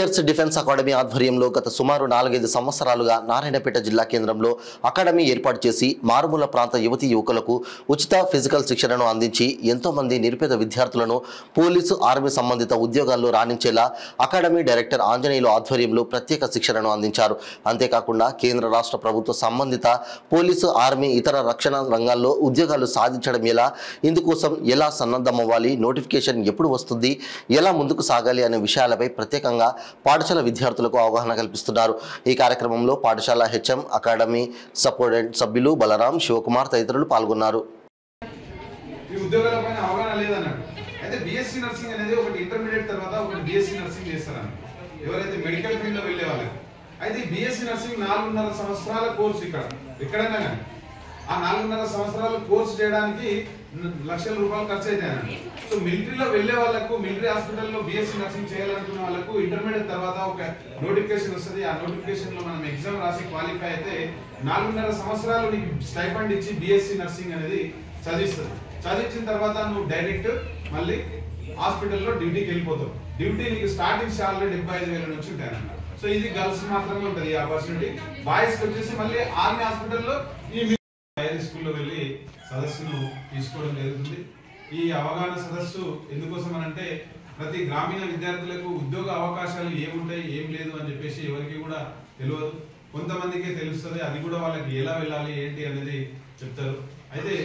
Warriors defence academy ఆధ్వర్యంలో గత సుమారు 4-5 సంవత్సరాలుగా నారాయణపేట జిల్లా కేంద్రంలో అకాడమీ ఏర్పాటు చేసి మారుమూల ప్రాంత యువతీ యువకులకు ఉచిత ఫిజికల్ శిక్షణను అందించి ఎంతో మంది నిరుపేద విద్యార్థులను పోలీసు ఆర్మీ సంబంధిత ఉద్యోగాల్లో రాణించేలా అకాడమీ డైరెక్టర్ ఆంజనేయులు ఆధ్వర్యంలో ప్రత్యేక శిక్షణను అందించారు. అంతేకాకుండా కేంద్ర రాష్ట్ర ప్రభుత్వ సంబంధిత పోలీసు ఆర్మీ ఇతర రక్షణ రంగాల్లో ఉద్యోగాలు సాధించడం ఎలా, ఇందుకోసం ఎలా సన్నద్ధమవ్వాలి, నోటిఫికేషన్ ఎప్పుడు వస్తుంది, ఎలా ముందుకు సాగాలి అనే విషయాలపై ప్రత్యేకంగా పాఠశాల విద్యార్థులకు అవగాహన కల్పిస్తున్నారు. ఈ కార్యక్రమంలో పాఠశాల హెచ్ఎం, అకాడమీ సపోర్టెంట్ సభ్యులు బలరాం, శివకుమార్ తదితరులు పాల్గొన్నారు. ఈ ఉద్యోగాలపైన అవగాహన లేదన్నాడు. అయితే బీఎస్సీ నర్సింగ్ అనేది ఒకటి ఇంటర్మీడియట్ తర్వాత ఒకటి బీఎస్సీ నర్సింగ్ చేస్తారని ఎవరైతే మెడికల్ ఫీల్డ్ లో వెళ్ళే వాళ్ళకి. అయితే బీఎస్సీ నర్సింగ్ 4.5 సంవత్సరాల కోర్సు ఎక్కడైనా కానీ ఆ 4.5 సంవత్సరాల కోర్సు చేయడానికి లక్షల రూపాయలు ఖర్చు అవుతాయని. సో మిలిటరీలో వెళ్లే వాళ్ళకు, మిలిటరీ హాస్పిటల్లో బీఎస్సీ నర్సింగ్ చేయాలనుకున్న వాళ్ళకు ఇంటర్మీడియట్ తర్వాత ఒక నోటిఫికేషన్ వస్తుంది. ఆ నోటిఫికేషన్ లో మనం ఎగ్జామ్ రాసి క్వాలిఫై అయితే 4.5 సంవత్సరాలు నీకు స్టైఫండ్ ఇచ్చి బీఎస్సీ నర్సింగ్ అనేది చదివిస్తుంది. చదివించిన తర్వాత నువ్వు డైరెక్ట్ మళ్ళీ హాస్పిటల్లో డ్యూటీకి వెళ్ళిపోతావు. డ్యూటీ నీకు స్టార్టింగ్ శాలరీ 75,000 నుంచి ఉంటాయన్నమాట. సో ఇది గర్ల్స్ మాత్రమే ఉంటుంది ఈ ఆపర్చునిటీ. బాయ్స్ వచ్చేసి మళ్ళీ ఆర్మీ హాస్పిటల్లో ఈ స్కూల్లో వెళ్ళి సదస్సును తీసుకోవడం జరుగుతుంది. ఈ అవగాహన సదస్సు ఎందుకోసం అనంటే ప్రతి గ్రామీణ విద్యార్థులకు ఉద్యోగ అవకాశాలు ఏముంటాయి, ఏం లేదు అని చెప్పేసి ఎవరికి కూడా తెలియదు. కొంతమందికే తెలుస్తుంది. అది కూడా వాళ్ళకి ఎలా వెళ్ళాలి ఏంటి అనేది చెప్తారు. అయితే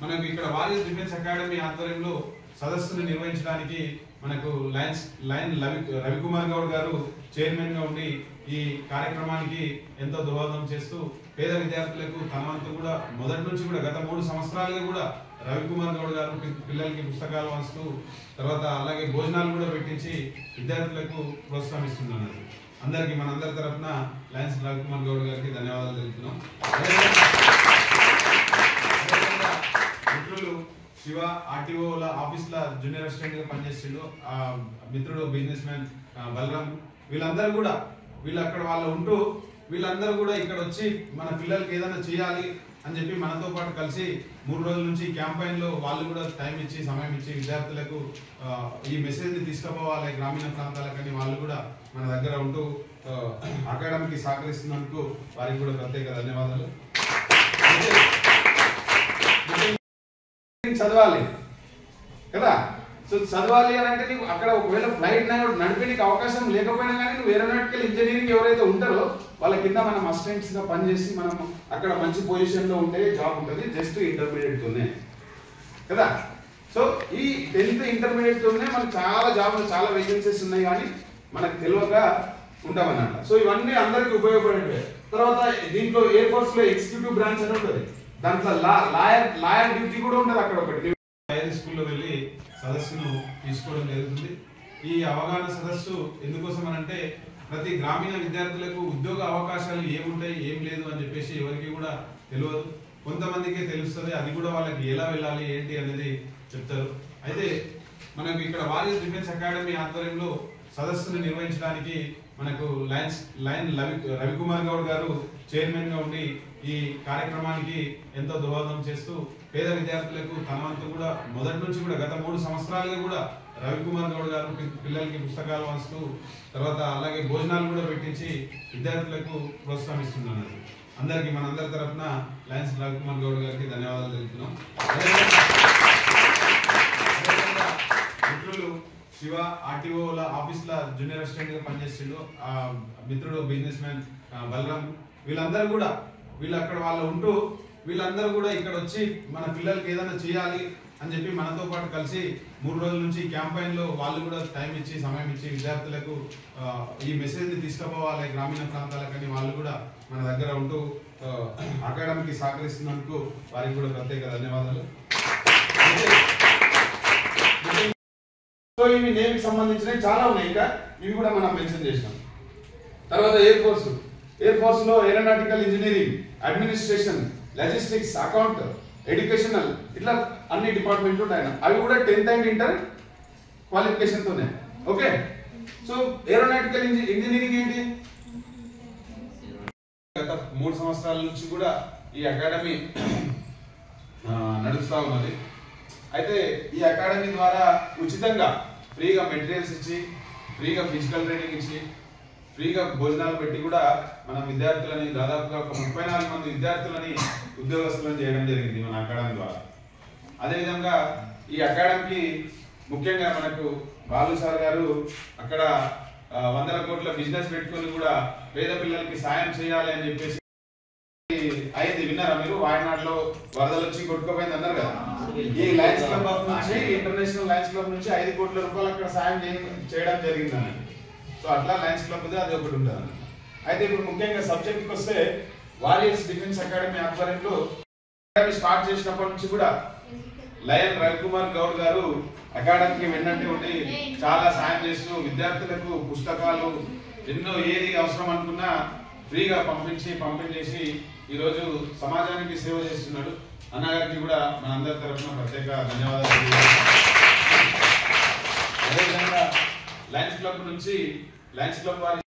మనకు ఇక్కడ వారియర్స్ డిఫెన్స్ అకాడమీ ఆధ్వర్యంలో సదస్సును నిర్వహించడానికి మనకు లైన్ రవికుమార్ గౌడ్ గారు చైర్మన్ గా ఉండి ఈ కార్యక్రమానికి ఎంతో దోహదం చేస్తూ పేద విద్యార్థులకు తన వంతు కూడా మొదటి నుంచి కూడా గత 3 సంవత్సరాలుగా కూడా రవికుమార్ గౌడ్ గారు పిల్లలకి పుస్తకాలు వంచుతూ తర్వాత అలాగే భోజనాలు కూడా పెట్టించి విద్యార్థులకు ప్రోత్సహిస్తున్నారు. అందరికి మనందరి తరఫున లయన్స్ రవికుమార్ గౌడ్ గారికి ధన్యవాదాలు తెలుపుతున్నాం. మిత్రులు శివ ఆర్టీఓల ఆఫీస్ల జూనియర్ అసిస్టెంట్ గా పనిచేసిండు. మిత్రుడు బిజినెస్ మ్యాన్ బలరాం, వీళ్ళందరూ కూడా అక్కడ వాళ్ళు ఉంటూ వీళ్ళందరూ కూడా ఇక్కడ వచ్చి మన పిల్లలకి ఏదైనా చేయాలి అని చెప్పి మనతో పాటు కలిసి 3 రోజుల నుంచి క్యాంపైన్ లో వాళ్ళు కూడా టైం ఇచ్చి సమయం ఇచ్చి విద్యార్థులకు ఈ మెసేజ్ ని తీసుకుపోవాలి గ్రామీణ ప్రాంతాలకని వాళ్ళు కూడా మన దగ్గర ఉంటూ అకాడమీకి సహకరిస్తున్నందుకు వారికి కూడా ప్రత్యేక ధన్యవాదాలు. చదవాలి కదా, సో చదవాలి అని అంటే నీకు అక్కడ ఒకవేళ ఫ్లైట్ నడిపే నీకు అవకాశం లేకపోయినా కానీ నువ్వు ఏరోనాటికల్ ఇంజనీరింగ్ ఎవరైతే ఉంటారో వాళ్ళ కింద మనం అసిస్టెంట్స్ గా పనిచేసి మనం అక్కడ మంచి పొజిషన్ లో ఉంటే జాబ్ ఉంటుంది. జస్ట్ ఇంటర్మీడియట్ తోనే కదా. సో ఈ 10th ఇంటర్మీడియట్ తోనే మనకు చాలా జాబ్లు, చాలా వేకెన్సీస్ ఉన్నాయి కానీ మనకు తెలియక ఉంటామన్నమాట. సో ఇవన్నీ అందరికి ఉపయోగపడేవి. తర్వాత దీంట్లో ఎయిర్ ఫోర్స్ లో ఎగ్జిక్యూటివ్ బ్రాంచ్ అని ఉంటుంది. దాంట్లో లాయర్ డ్యూటీ కూడా ఉంటుంది. అక్కడ ఒకటి స్కూల్లో వెళ్ళి సదస్సును తీసుకోవడం జరుగుతుంది. ఈ అవగాహన సదస్సు ఎందుకోసం అనంటే ప్రతి గ్రామీణ విద్యార్థులకు ఉద్యోగ అవకాశాలు ఏముంటాయి, ఏం లేదు అని చెప్పేసి ఎవరికి కూడా తెలియదు. కొంతమందికే తెలుస్తుంది. అది కూడా వాళ్ళకి ఎలా వెళ్ళాలి ఏంటి అనేది చెప్తారు. అయితే మనకు ఇక్కడ వారియర్స్ డిఫెన్స్ అకాడమీ ఆధ్వర్యంలో సదస్సును నిర్వహించడానికి మనకు లైన్ రవికుమార్ గౌడ్ గారు చైర్మన్ గా ఉండి ఈ కార్యక్రమానికి ఎంతో దోహదం చేస్తూ పేద విద్యార్థులకు తన వంతు కూడా మొదటి నుంచి కూడా గత 3 సంవత్సరాలుగా కూడా రవికుమార్ గౌడ్ గారు పిల్లలకి పుస్తకాలు వంచుతూ తర్వాత అలాగే భోజనాలు కూడా పెట్టించి విద్యార్థులకు ప్రోత్సహిస్తున్నారు. అందరికి మనందరి తరఫున లయన్స్ రవికుమార్ గౌడ్ గారికి ధన్యవాదాలు తెలుపుతున్నాం. మిత్రులు శివ ఆర్టీఓల ఆఫీస్ల జూనియర్ అసిస్టెంట్ గా పనిచేసిండు. మిత్రుడు బిజినెస్ మ్యాన్ బలరాం, వీళ్ళందరూ కూడా అక్కడ వాళ్ళు ఉంటూ వీళ్ళందరూ కూడా ఇక్కడ వచ్చి మన పిల్లలకి ఏదైనా చేయాలి అని చెప్పి మనతో పాటు కలిసి 3 రోజుల నుంచి క్యాంపైన్ లో వాళ్ళు కూడా టైం ఇచ్చి సమయం ఇచ్చి విద్యార్థులకు ఈ మెసేజ్ ని తీసుకుపోవాలి గ్రామీణ ప్రాంతాలకని వాళ్ళు కూడా మన దగ్గర ఉంటూ అకాడమీకి సహకరిస్తున్నందుకు వారికి కూడా ప్రత్యేక ధన్యవాదాలు. సో ఇవి నేవికి సంబంధించినవి చాలా ఉన్నాయి. ఇంకా ఇవి కూడా మనం మెన్షన్ చేసినాం. తర్వాత ఎయిర్ ఫోర్స్ లో aeronautical engineering, administration, logistics, account, educational, ఇట్లా అన్ని డిపార్ట్మెంట్లు ఉంటాయి. అవి కూడా 10th అండ్ ఇంటర్ క్వాలిఫికేషన్ తోనే. ఓకే, సో ఏరోనాటికల్ ఇంజనీరింగ్ ఏంటి? గత 3 సంవత్సరాల నుంచి కూడా ఈ అకాడమీ నడుస్తూ ఉన్నది. అయితే ఈ అకాడమీ ద్వారా ఉచితంగా ఫ్రీగా మెటీరియల్స్ ఇచ్చి ఫ్రీగా ఫిజికల్ ట్రైనింగ్ ఇచ్చి ఫ్రీగా భోజనాలు పెట్టి కూడా మన విద్యార్థులని దాదాపుగా ఒక 34 మంది విద్యార్థులని ఉద్యోగస్తులను చేయడం జరిగింది మన అకాడమీ ద్వారా. అదేవిధంగా ఈ అకాడమీకి ముఖ్యంగా మనకు బాలు సార్ గారు అక్కడ 100 కోట్ల బిజినెస్ పెట్టుకొని కూడా పేద పిల్లలకి సాయం చేయాలి అని చెప్పేసి అయింది. విన్నారా మీరు? వాయనాడులో వరదలు వచ్చి కొట్టుకోపోయింది అన్నారు కదా. ఈ లయన్స్ క్లబ్ ఆఫ్ నుంచి ఇంటర్నేషనల్ లయన్స్ క్లబ్ నుంచి 5 కోట్ల రూపాయలు అక్కడ సాయం చేయడం జరిగిందని. సో అట్లా లయన్స్ క్లబ్ అది ఒకటి ఉంటుంది. అయితే ఇప్పుడు ముఖ్యంగా సబ్జెక్ట్కి వస్తే వారియర్స్ డిఫెన్స్ అకాడమీ ఆధ్వర్యంలో అకాడమీ స్టార్ట్ చేసినప్పటి నుంచి కూడా లయన్ రవికుమార్ గౌడ్ గారు అకాడమీకి వెన్నంటే ఉండి చాలా సాయం చేస్తూ విద్యార్థులకు పుస్తకాలు ఎన్నో ఏది అవసరం అనుకున్నా ఫ్రీగా పంపించేసి ఈరోజు సమాజానికి సేవ చేస్తున్నాడు. అన్నగారికి కూడా మనందరి తరఫున ప్రత్యేక ధన్యవాదాలు. అదేవిధంగా లయన్స్ క్లబ్ వారి